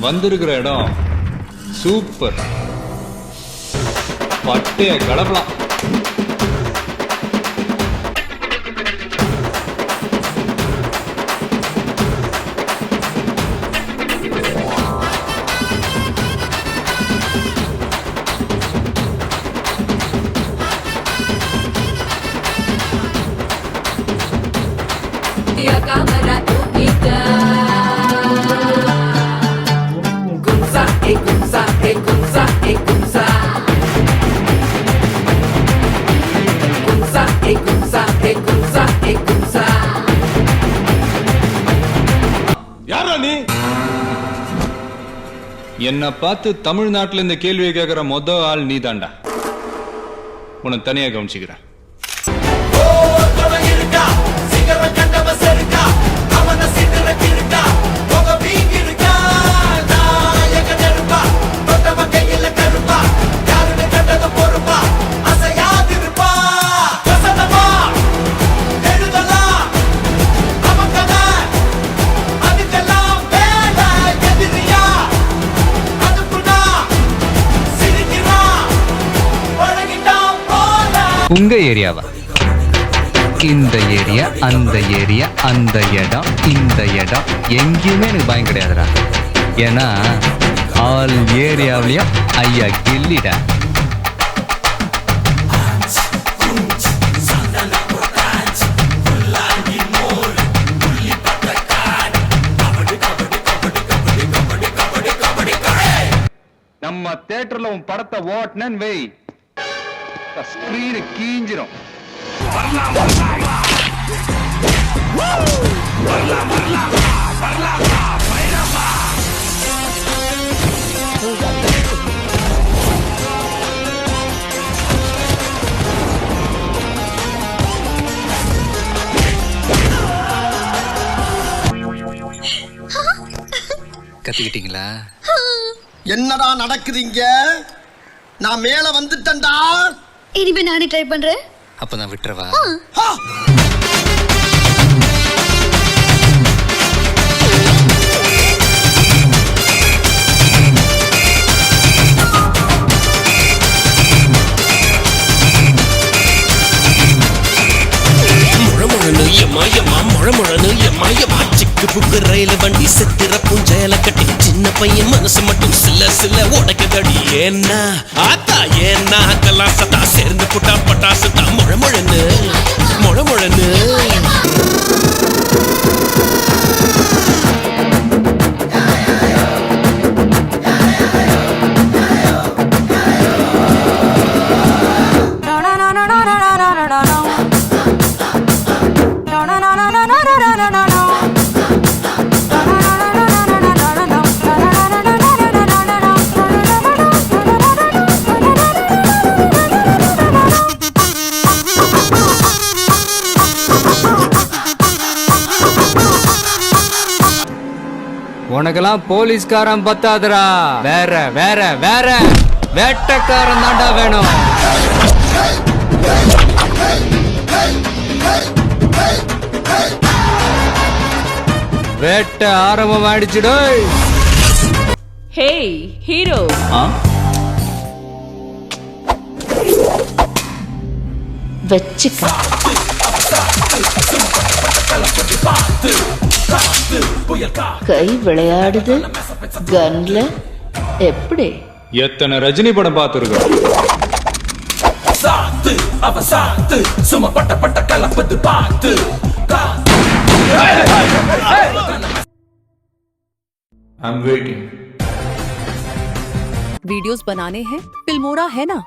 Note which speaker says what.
Speaker 1: வந்திருக்கிற இடம் சூப்பர். பட்டைய கலப்பலாம். என்ன பார்த்து தமிழ்நாட்டில் இந்த கேள்வியை கேட்கிற மொத ஆள் நீ தாண்டா. உன்னை தனியா கவனிச்சுக்கிறேன்.
Speaker 2: உங்க ஏரியாவா? இந்த ஏரியா, அந்த ஏரியா, அந்த இடம், இந்த இடம் எங்கேயுமே எனக்கு பயம் கிடையாதுடா. ஏன்னா ஆல் ஏரியாவிலையும் ஐயா கில்லிடா. நம்ம தியேட்டர்ல உன் படத்தை ஓட்டுனேன்னு வை, ஸ்கிரீன் கீஞ்சிரும். கத்துக்கிட்டீங்களா?
Speaker 3: என்னடா நடக்குதுங்க? நான் மேல வந்துட்டேன்டா.
Speaker 4: இனிமே நானே ட்ரை பண்றேன்.
Speaker 2: அப்ப நான் விட்டுறவா?
Speaker 5: ரயில் வண்டி செத்துற பூஞ்சையில கட்டி சின்ன பையன் மனசு மட்டும் சில சில உடைக்குதடி. ஏன்னா ஆத்தா ஏன்னா கலாம் சதா சேர்ந்து புட்டா பட்டாசு தான் முழமுழன்னு முழமுழன்னு.
Speaker 2: உனக்கெல்லாம் போலீஸ்காரன் பத்தாதுடா. வேற வேற வேற வேட்டக்காரன் தாண்டா வேணும். வேட்டை ஆரம்பம் ஆயிடுச்சுடோ.
Speaker 6: ஹே ஹீரோ, வச்சுக்க. கை விளையாடுது கன்ல. எப்படி?
Speaker 1: எத்தனை ரஜினி படம் பார்த்துருக்கோம்.
Speaker 7: वीडियोस बनाने हैं, फिल्मोरा है ना।